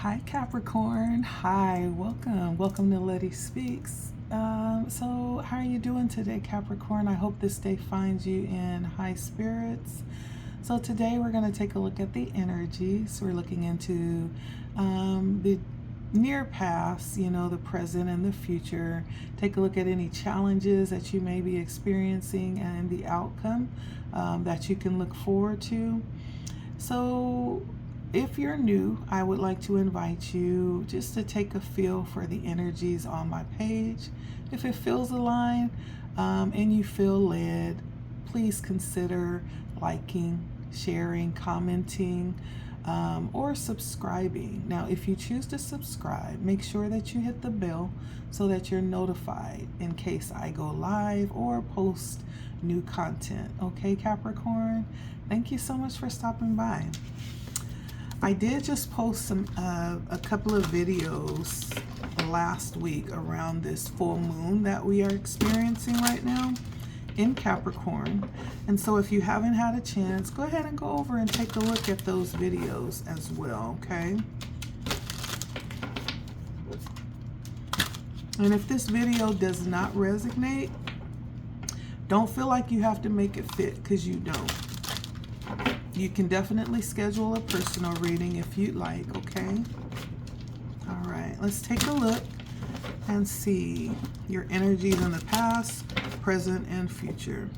Hi Capricorn. Hi, welcome to LettiSpeaks. So how are you doing today, Capricorn? I hope this day finds you in high spirits. So today we're going to take a look at the energies. We're looking into the near past, the present and the future. Take a look at any challenges that you may be experiencing and the outcome that you can look forward to. So if you're new, I would like to invite you just to take a feel for the energies on my page. If it feels aligned and you feel led, please consider liking, sharing, commenting, or subscribing. Now, if you choose to subscribe, make sure that you hit the bell so that you're notified in case I go live or post new content. Okay, Capricorn? Thank you so much for stopping by. I did just post a couple of videos last week around this full moon that we are experiencing right now in Capricorn. And so if you haven't had a chance, go ahead and go over and take a look at those videos as well, okay? And if this video does not resonate, don't feel like you have to make it fit, because you don't. You can definitely schedule a personal reading if you'd like, okay? All right, let's take a look and see your energies in the past, present, and future.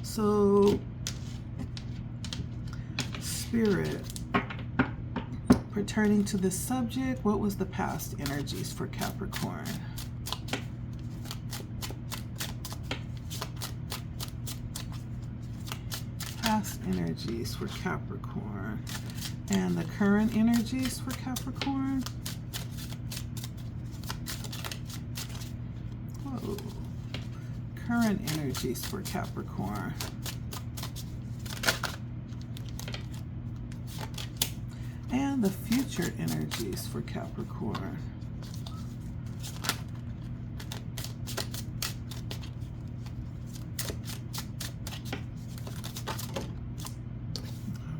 So, Spirit, pertaining to this subject, what was the past energies for Capricorn? Past energies for Capricorn and the current energies for Capricorn. Whoa. Current energies for Capricorn. And the future energies for Capricorn.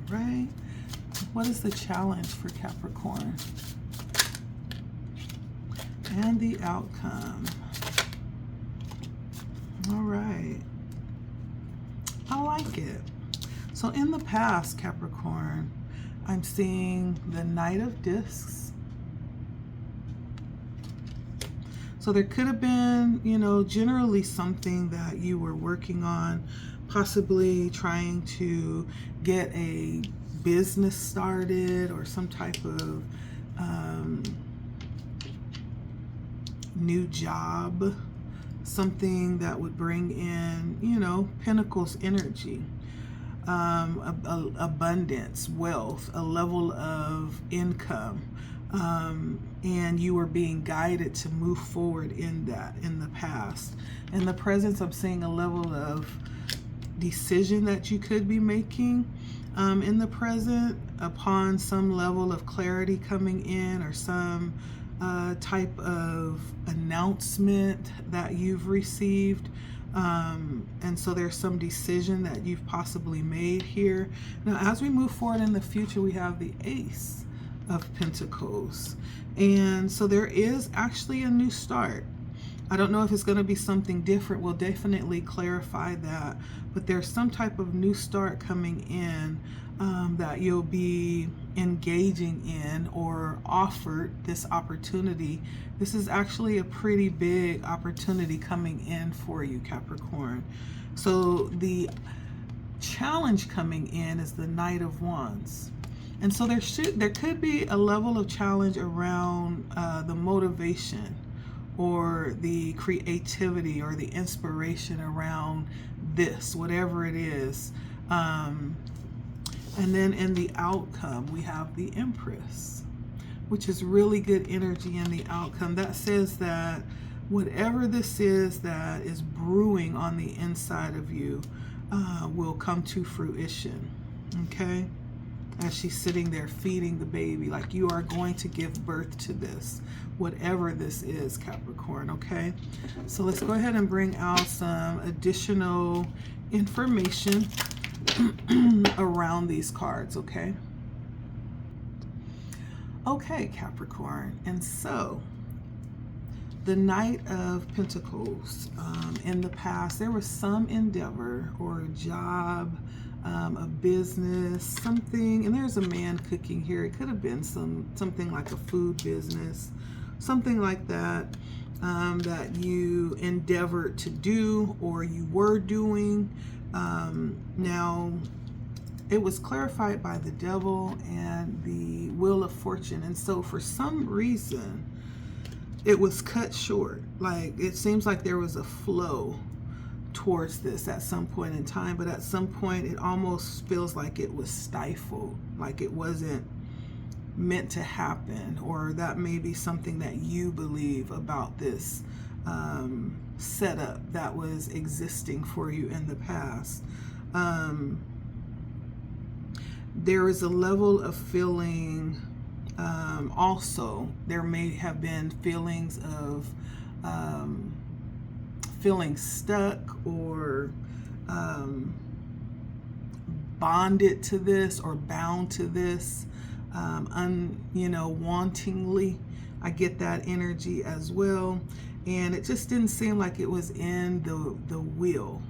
Right? What is the challenge for Capricorn? And the outcome. All right. I like it. So in the past, Capricorn, I'm seeing the Knight of Discs. So there could have been, generally something that you were working on, possibly trying to get a business started or some type of new job, something that would bring in, Pentacles energy, abundance, wealth, a level of income, and you were being guided to move forward in that in the past. In the present, I'm seeing a level of decision that you could be making in the present upon some level of clarity coming in, or some type of announcement that you've received, and so there's some decision that you've possibly made here. Now, as we move forward in the future, we have the Ace of Pentacles, and so there is actually a new start. I don't know if it's going to be something different. We'll definitely clarify that. But there's some type of new start coming in that you'll be engaging in or offered this opportunity. This is actually a pretty big opportunity coming in for you, Capricorn. So the challenge coming in is the Knight of Wands. And so there could be a level of challenge around the motivation, or the creativity, or the inspiration around this, whatever it is. And then in the outcome, we have the Empress, which is really good energy in the outcome. That says that whatever this is that is brewing on the inside of you will come to fruition, okay? As she's sitting there feeding the baby, like you are going to give birth to this, whatever this is, Capricorn, okay? So let's go ahead and bring out some additional information around these cards, okay? Okay, Capricorn. And so the Knight of Pentacles, in the past, there was some endeavor or job, a business, something, and there's a man cooking here. It could have been something like a food business, something like that, that you endeavored to do or you were doing. Now, it was clarified by the devil and the wheel of fortune. And so for some reason, it was cut short. Like, it seems like there was a flow towards this at some point in time, but at some point it almost feels like it was stifled, like it wasn't meant to happen, or that may be something that you believe about this setup that was existing for you in the past. There is a level of feeling, also there may have been feelings of feeling stuck or bonded to this or bound to this, wantingly. I get that energy as well. And it just didn't seem like it was in the will,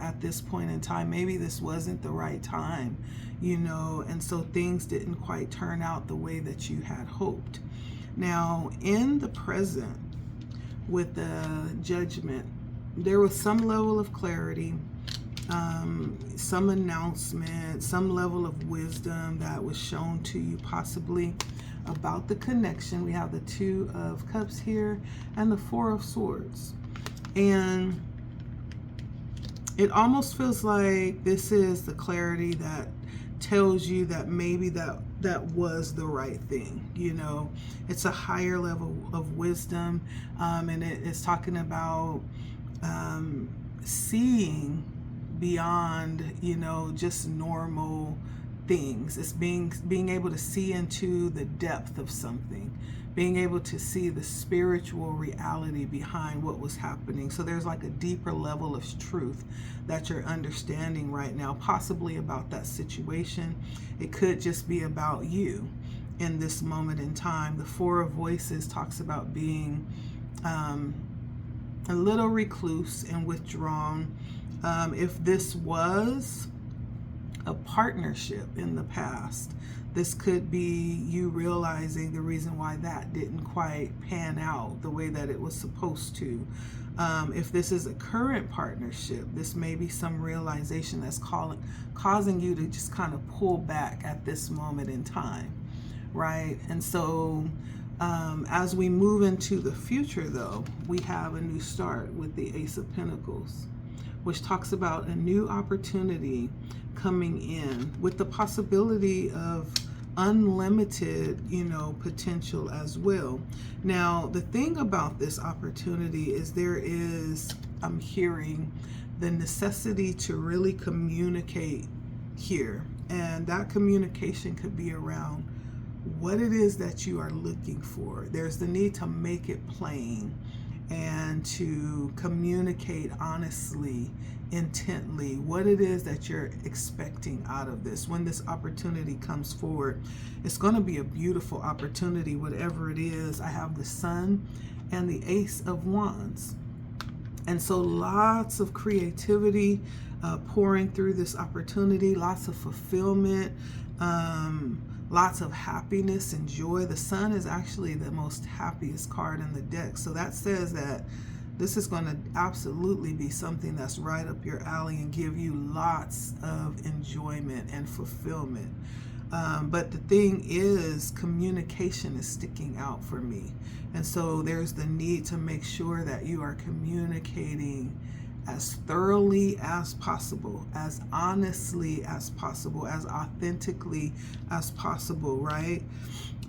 at this point in time. Maybe this wasn't the right time, and so things didn't quite turn out the way that you had hoped. Now, in the present, with the Judgment, there was some level of clarity, some announcement, some level of wisdom that was shown to you possibly about the connection. We have the Two of Cups here and the Four of Swords. And it almost feels like this is the clarity that tells you that maybe that was the right thing. It's a higher level of wisdom, and it's talking about seeing beyond just normal things. It's being able to see into the depth of something, being able to see the spiritual reality behind what was happening. So there's like a deeper level of truth that you're understanding right now, possibly about that situation. It could just be about you in this moment in time. The Four of Voices talks about being a little recluse and withdrawn. If this was a partnership in the past, this could be you realizing the reason why that didn't quite pan out the way that it was supposed to. If this is a current partnership, this may be some realization that's causing you to just kind of pull back at this moment in time, right? And so as we move into the future, though, we have a new start with the Ace of Pentacles, which talks about a new opportunity coming in with the possibility of unlimited, potential as well. Now, the thing about this opportunity is I'm hearing the necessity to really communicate here. And that communication could be around what it is that you are looking for. There's the need to make it plain and to communicate honestly, intently, what it is that you're expecting out of this. When this opportunity comes forward, it's going to be a beautiful opportunity, whatever it is. I have the Sun and the Ace of Wands. And so lots of creativity pouring through this opportunity, lots of fulfillment, lots of happiness and joy. The Sun is actually the most happiest card in the deck. So that says that this is going to absolutely be something that's right up your alley and give you lots of enjoyment and fulfillment. But the thing is, communication is sticking out for me. And so there's the need to make sure that you are communicating as thoroughly as possible, as honestly as possible, as authentically as possible, right?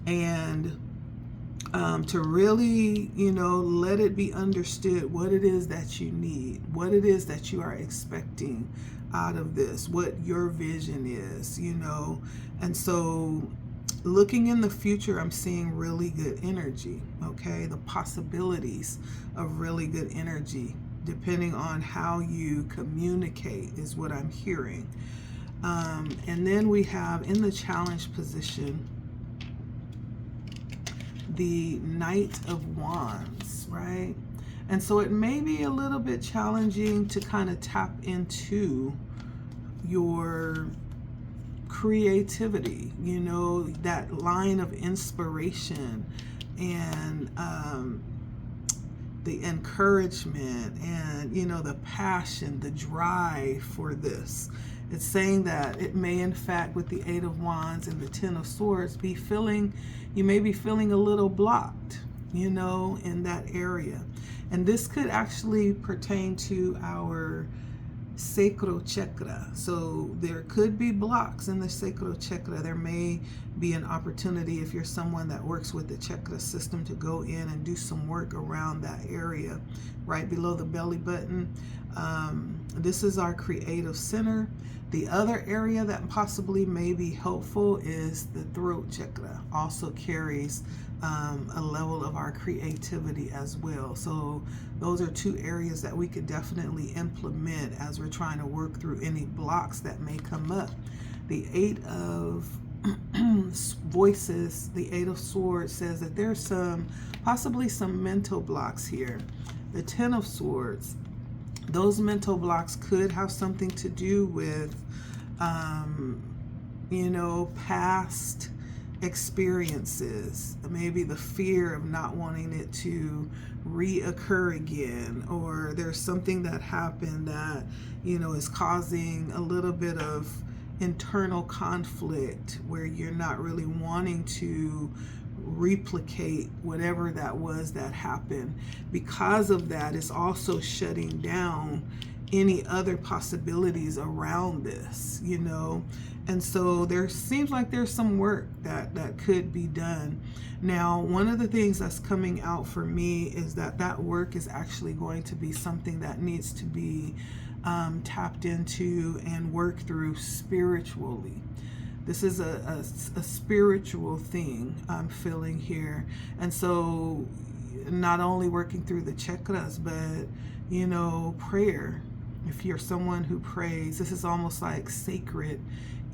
And to really, let it be understood what it is that you need, what it is that you are expecting out of this, what your vision is, And so looking in the future, I'm seeing really good energy, okay? The possibilities of really good energy, depending on how you communicate, is what I'm hearing. And then we have in the challenge position, the Knight of Wands, right? And so it may be a little bit challenging to kind of tap into your creativity, you know, that line of inspiration and the encouragement and, you know, the passion, the drive for this. It's saying that it may, in fact, with the Eight of Wands and the Ten of Swords, you may be feeling a little blocked, you know, in that area. And this could actually pertain to our sacral chakra. So there could be blocks in the sacral chakra. There may be an opportunity, if you're someone that works with the chakra system, to go in and do some work around that area right below the belly button. This is our creative center. The other area that possibly may be helpful is the throat chakra. Also carries a level of our creativity as well. So those are two areas that we could definitely implement as we're trying to work through any blocks that may come up. The Eight of Voices, the Eight of Swords, says that there's possibly some mental blocks here. The Ten of Swords, those mental blocks could have something to do with you know, past experiences, maybe the fear of not wanting it to reoccur again, or there's something that happened that, you know, is causing a little bit of internal conflict where you're not really wanting to replicate whatever that was that happened. Because of that, it's also shutting down any other possibilities around this, you know. And so there seems like there's some work that could be done. Now, one of the things that's coming out for me is that work is actually going to be something that needs to be tapped into and worked through spiritually. This is a spiritual thing I'm feeling here. And so not only working through the chakras, but, you know, prayer. If you're someone who prays, this is almost like sacred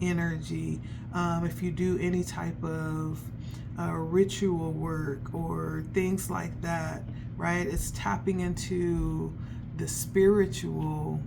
energy. If you do any type of ritual work or things like that, right? It's tapping into the spiritual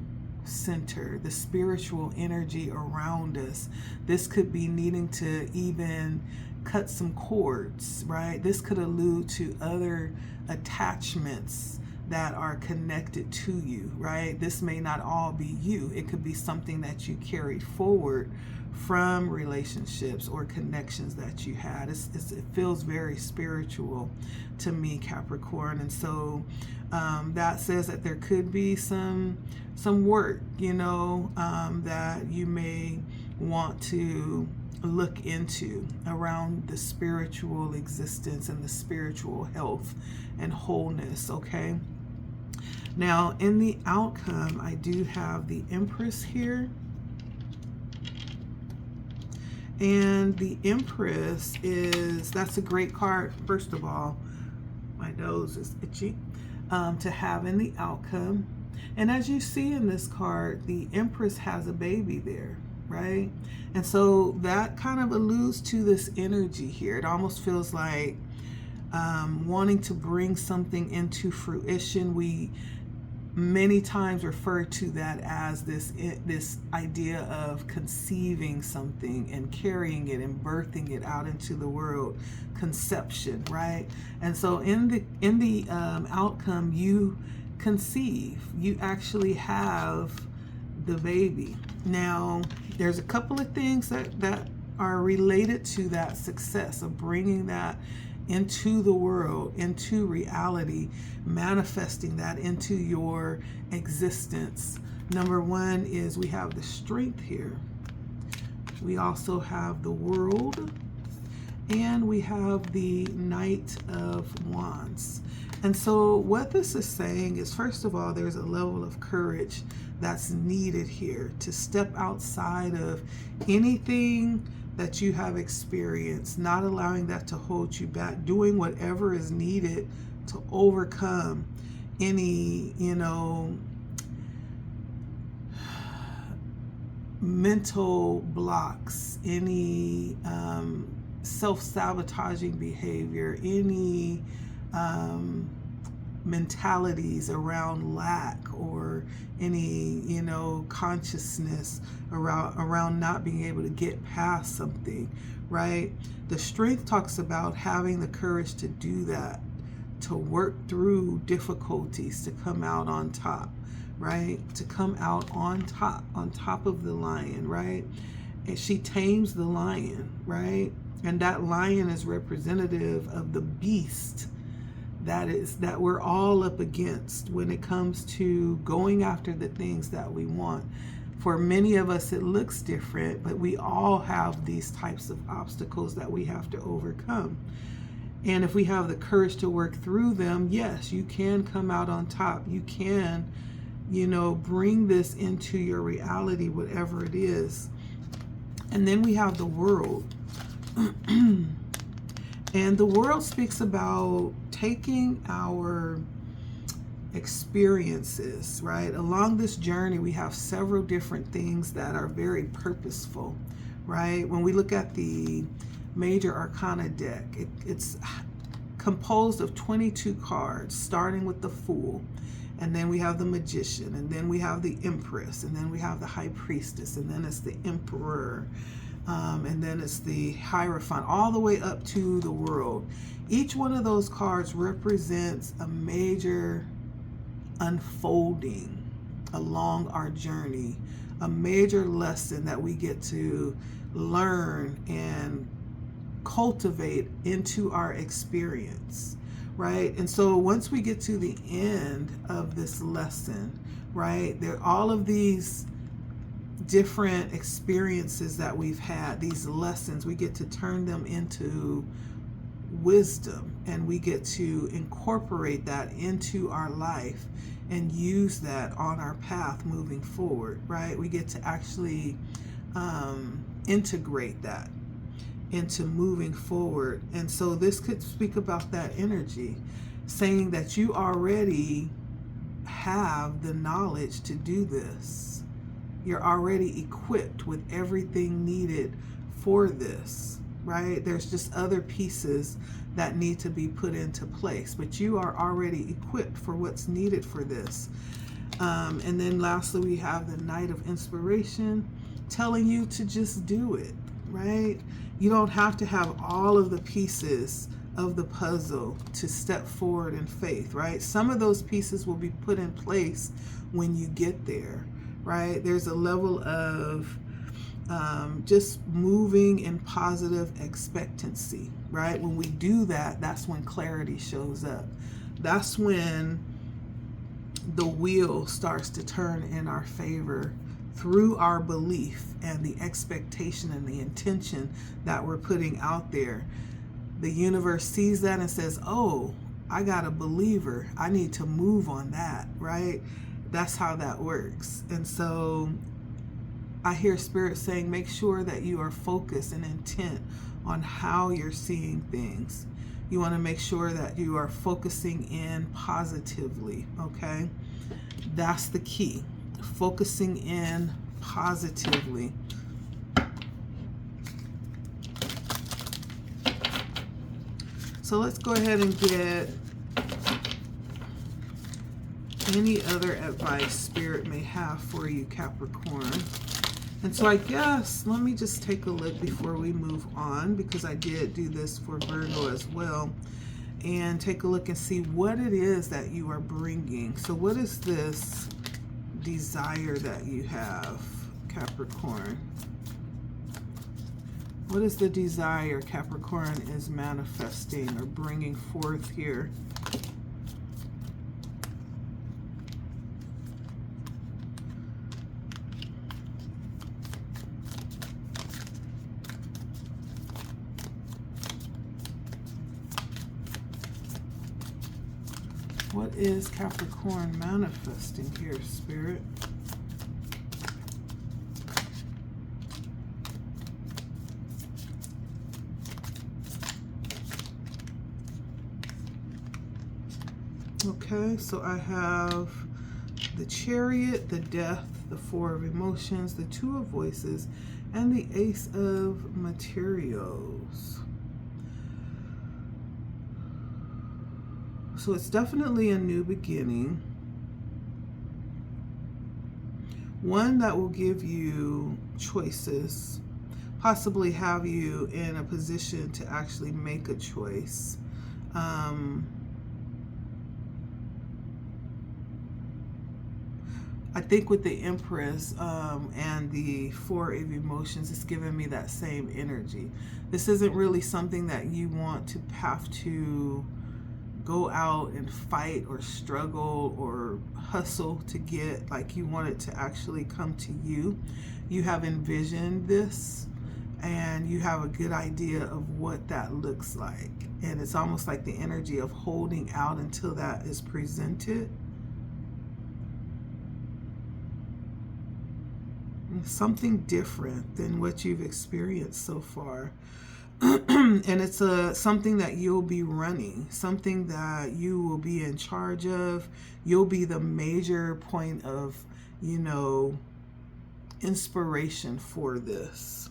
center, the spiritual energy around us. This could be needing to even cut some cords, right? This could allude to other attachments that are connected to you, right? This may not all be you. It could be something that you carried forward from relationships or connections that you had. It feels very spiritual to me, Capricorn. And so that says that there could be some work, you know, that you may want to look into around the spiritual existence and the spiritual health and wholeness, okay? Now, in the outcome, I do have the Empress here. And the Empress that's a great card. First of all, my nose is itchy, to have in the outcome. And as you see in this card, the Empress has a baby there, right? And so that kind of alludes to this energy here. It almost feels like wanting to bring something into fruition. We many times refer to that as this idea of conceiving something and carrying it and birthing it out into the world, conception, right? And so in the outcome, you conceive, you actually have the baby. Now, there's a couple of things that are related to that success of bringing that into the world, into reality, manifesting that into your existence. Number one is we have the Strength here. We also have the World, and we have the Knight of Wands. And so what this is saying is, first of all, there's a level of courage that's needed here to step outside of anything that you have experienced, not allowing that to hold you back, doing whatever is needed to overcome any, you know, mental blocks, any self-sabotaging behavior, any mentalities around lack, or any, consciousness around not being able to get past something, right? The strength talks about having the courage to do that, to work through difficulties, to come out on top, right? To come out on top of the lion, right? And she tames the lion, right? And that lion is representative of the beast that we're all up against when it comes to going after the things that we want. For many of us, it looks different, but we all have these types of obstacles that we have to overcome. And if we have the courage to work through them, yes, you can come out on top. You can, bring this into your reality, whatever it is. And then we have the world. And the world speaks about taking our experiences, right? Along this journey, we have several different things that are very purposeful, right? When we look at the Major Arcana deck, it's composed of 22 cards, starting with the Fool, and then we have the Magician, and then we have the Empress, and then we have the High Priestess, and then it's the Emperor, and then it's the Hierophant, all the way up to the World. Each one of those cards represents a major unfolding along our journey, a major lesson that we get to learn and cultivate into our experience, right? And so once we get to the end of this lesson, right, there are all of these different experiences that we've had, these lessons, we get to turn them into wisdom, and we get to incorporate that into our life and use that on our path moving forward, right? We get to actually integrate that into moving forward. And so this could speak about that energy, saying that you already have the knowledge to do this. You're already equipped with everything needed for this, right? There's just other pieces that need to be put into place, but you are already equipped for what's needed for this. And then lastly, we have the Knight of Inspiration, telling you to just do it, right? You don't have to have all of the pieces of the puzzle to step forward in faith, right? Some of those pieces will be put in place when you get there, right? There's a level of just moving in positive expectancy, right? When we do that, that's when clarity shows up. That's when the wheel starts to turn in our favor through our belief and the expectation and the intention that we're putting out there. The universe sees that and says, oh, I got a believer. I need to move on that, right? That's how that works. And so I hear Spirit saying, make sure that you are focused and intent on how you're seeing things. You want to make sure that you are focusing in positively, okay? That's the key. Focusing in positively. So let's go ahead and get any other advice Spirit may have for you, Capricorn. And so I guess, let me just take a look before we move on, because I did do this for Virgo as well, and take a look and see what it is that you are bringing. So what is this desire that you have, Capricorn? What is the desire Capricorn is manifesting or bringing forth here? What is Capricorn manifesting here, Spirit? Okay, so I have the Chariot, the Death, the Four of Emotions, the Two of Voices, and the Ace of Materials. So it's definitely a new beginning. One that will give you choices, possibly have you in a position to actually make a choice. I think with the Empress and the Four of Emotions, it's giving me that same energy. This isn't really something that you want to have to go out and fight or struggle or hustle to get. Like, you want it to actually come to you. You have envisioned this and you have a good idea of what that looks like. And it's almost like the energy of holding out until that is presented. Something different than what you've experienced so far. And it's something that you'll be running, something that you will be in charge of. You'll be the major point of, you know, inspiration for this.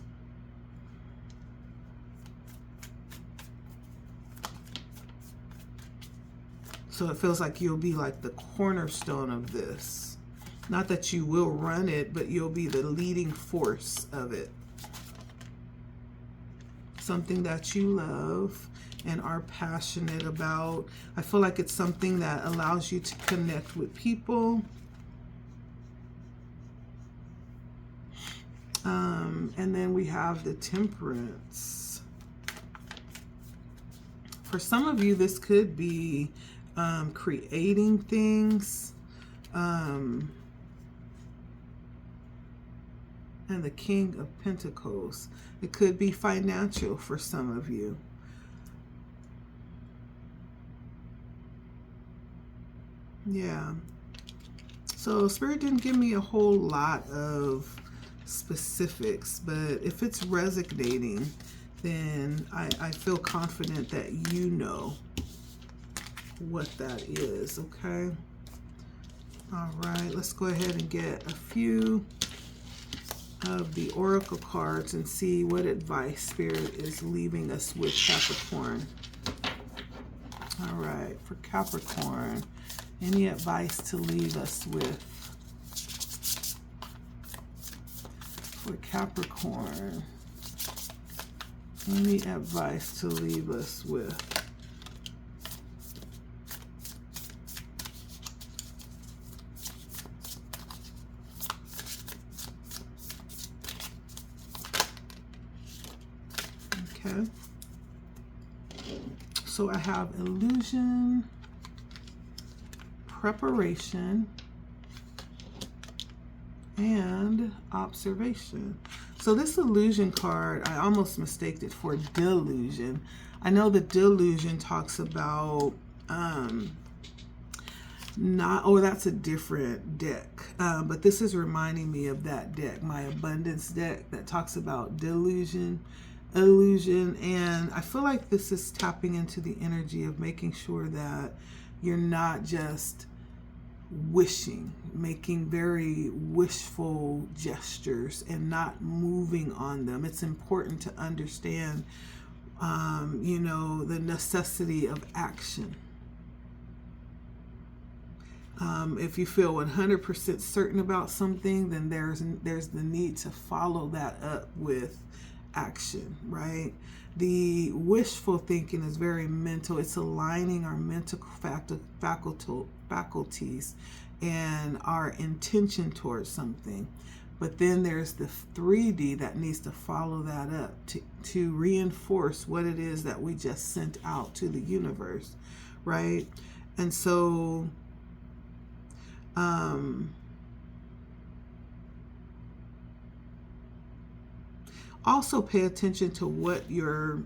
So it feels like you'll be like the cornerstone of this. Not that you will run it, but you'll be the leading force of it. Something that you love and are passionate about. I feel like it's something that allows you to connect with people. And then we have the Temperance. For some of you, this could be creating things. And the King of Pentacles. It could be financial for some of you. Yeah. So Spirit didn't give me a whole lot of specifics, but if it's resonating, then I feel confident that you know what that is, okay? All right, let's go ahead and get a few of the oracle cards and see what advice Spirit is leaving us with, Capricorn. All right, for Capricorn, any advice to leave us with? For Capricorn, any advice to leave us with? Okay. So I have illusion, preparation, and observation. So this illusion card, I almost mistaked it for delusion. I know the delusion talks about that's a different deck. But this is reminding me of that deck, my abundance deck, that talks about delusion, illusion. And I feel like this is tapping into the energy of making sure that you're not just wishing, making very wishful gestures and not moving on them. It's important to understand, you know, the necessity of action. If you feel 100% certain about something, then there's the need to follow that up with action, right? The wishful thinking is very mental. It's aligning our mental faculties and our intention towards something. But then there's the 3D that needs to follow that up to reinforce what it is that we just sent out to the universe, right? And so also pay attention to what your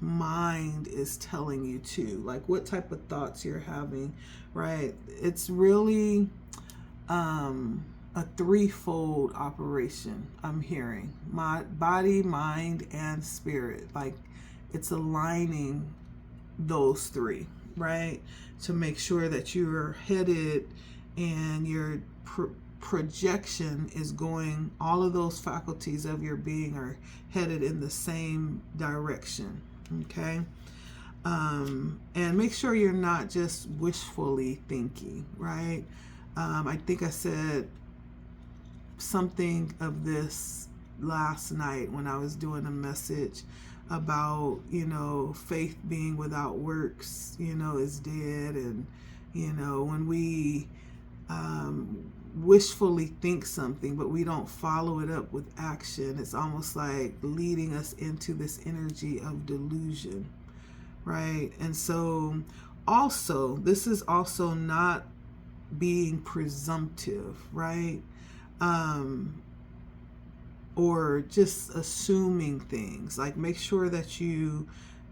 mind is telling you to, like what type of thoughts you're having, right? It's really a threefold operation. I'm hearing my body, mind, and spirit. Like, it's aligning those three, right? To make sure that you're headed and your projection is going, all of those faculties of your being are headed in the same direction, okay? And make sure you're not just wishfully thinking, right? I think I said something of this last night when I was doing a message about, faith being without works, is dead. And, when we wishfully think something, but we don't follow it up with action, it's almost like leading us into this energy of delusion, right? And so also, this is also not being presumptive, right? Or just assuming things. Like, make sure that you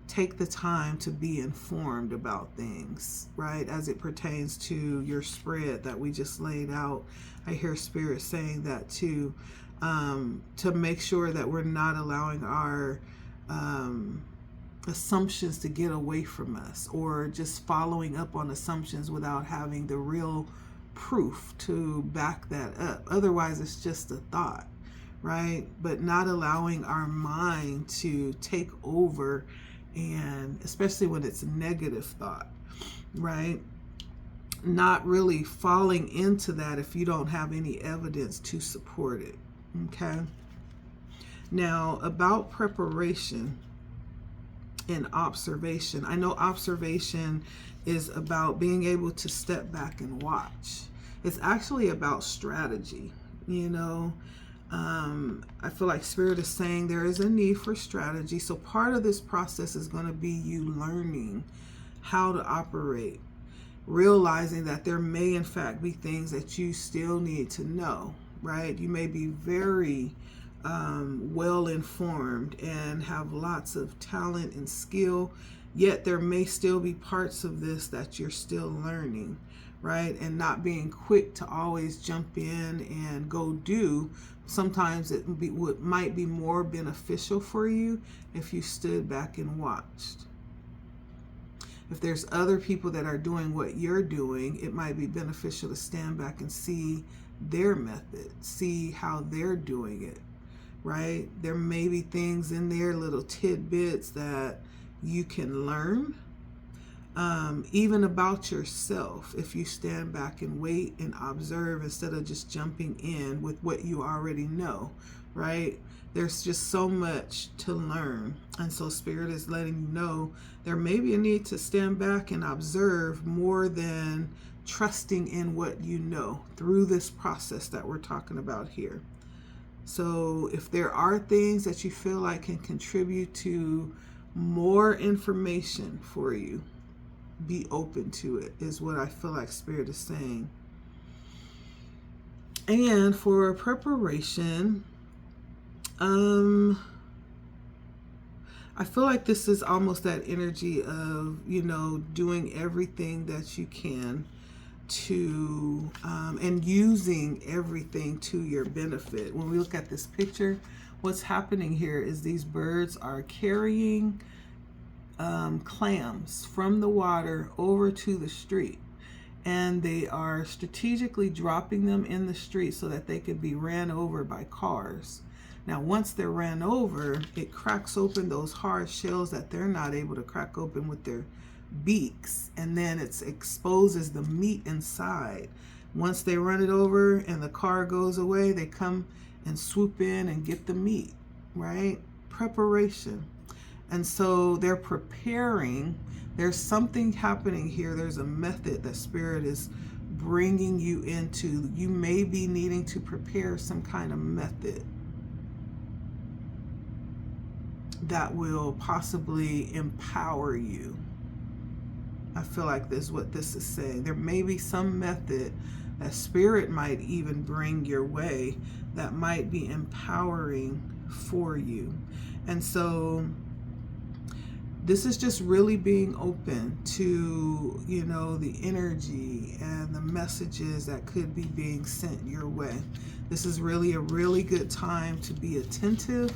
take the time to be informed about things, right? As it pertains to your spread that we just laid out. I hear Spirit saying that too, to make sure that we're not allowing our assumptions to get away from us, or just following up on assumptions without having the real proof to back that up. Otherwise, it's just a thought, right? But not allowing our mind to take over, and especially when it's negative thought, right? Not really falling into that if you don't have any evidence to support it, okay? Now, about preparation and observation. I know observation is about being able to step back and watch. It's actually about strategy, I feel like Spirit is saying there is a need for strategy. So part of this process is going to be you learning how to operate, realizing that there may in fact be things that you still need to know, right? You may be very well informed and have lots of talent and skill, yet there may still be parts of this that you're still learning, right? And not being quick to always jump in and go do. Sometimes it might be more beneficial for you if you stood back and watched. If there's other people that are doing what you're doing, it might be beneficial to stand back and see their method, see how they're doing it, right? There may be things in there, little tidbits that you can learn, even about yourself, if you stand back and wait and observe instead of just jumping in with what you already know, right? There's just so much to learn. And so Spirit is letting you know there may be a need to stand back and observe more than trusting in what you know through this process that we're talking about here. So if there are things that you feel like can contribute to more information for you, be open to it, is what I feel like Spirit is saying. And for preparation, I feel like this is almost that energy of, doing everything that you can to, and using everything to your benefit. When we look at this picture, what's happening here is these birds are carrying clams from the water over to the street, and they are strategically dropping them in the street so that they could be ran over by cars. Now, once they're ran over, it cracks open those hard shells that they're not able to crack open with their beaks, and then it exposes the meat inside. Once they run it over and the car goes away, they come and swoop in and get the meat, right? Preparation. And so they're preparing. There's something happening here. There's a method that Spirit is bringing you into. You may be needing to prepare some kind of method that will possibly empower you. I feel like this is what this is saying. There may be some method that Spirit might even bring your way that might be empowering for you. And so this is just really being open to, the energy and the messages that could be being sent your way. This is really a really good time to be attentive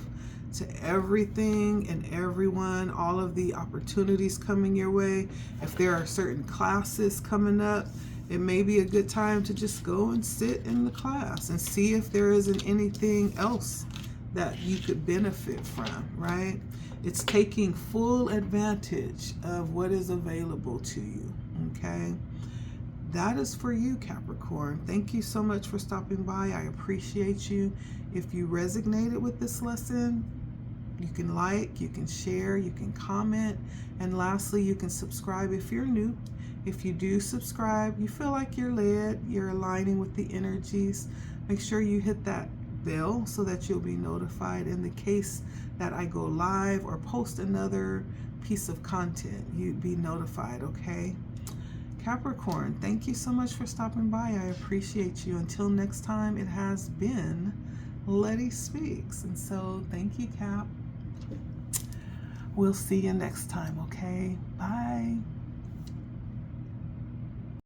to everything and everyone, all of the opportunities coming your way. If there are certain classes coming up, it may be a good time to just go and sit in the class and see if there isn't anything else that you could benefit from, right? It's taking full advantage of what is available to you, okay? That is for you, Capricorn. Thank you so much for stopping by. I appreciate you. If you resonated with this lesson, you can like, you can share, you can comment, and lastly, you can subscribe if you're new. If you do subscribe, you feel like you're led, you're aligning with the energies, make sure you hit that bell so that you'll be notified in the case that I go live or post another piece of content. You'd be notified, okay? Capricorn, thank you so much for stopping by. I appreciate you. Until next time, it has been LettiSpeaks. And so thank you, Cap. We'll see you next time, okay? Bye.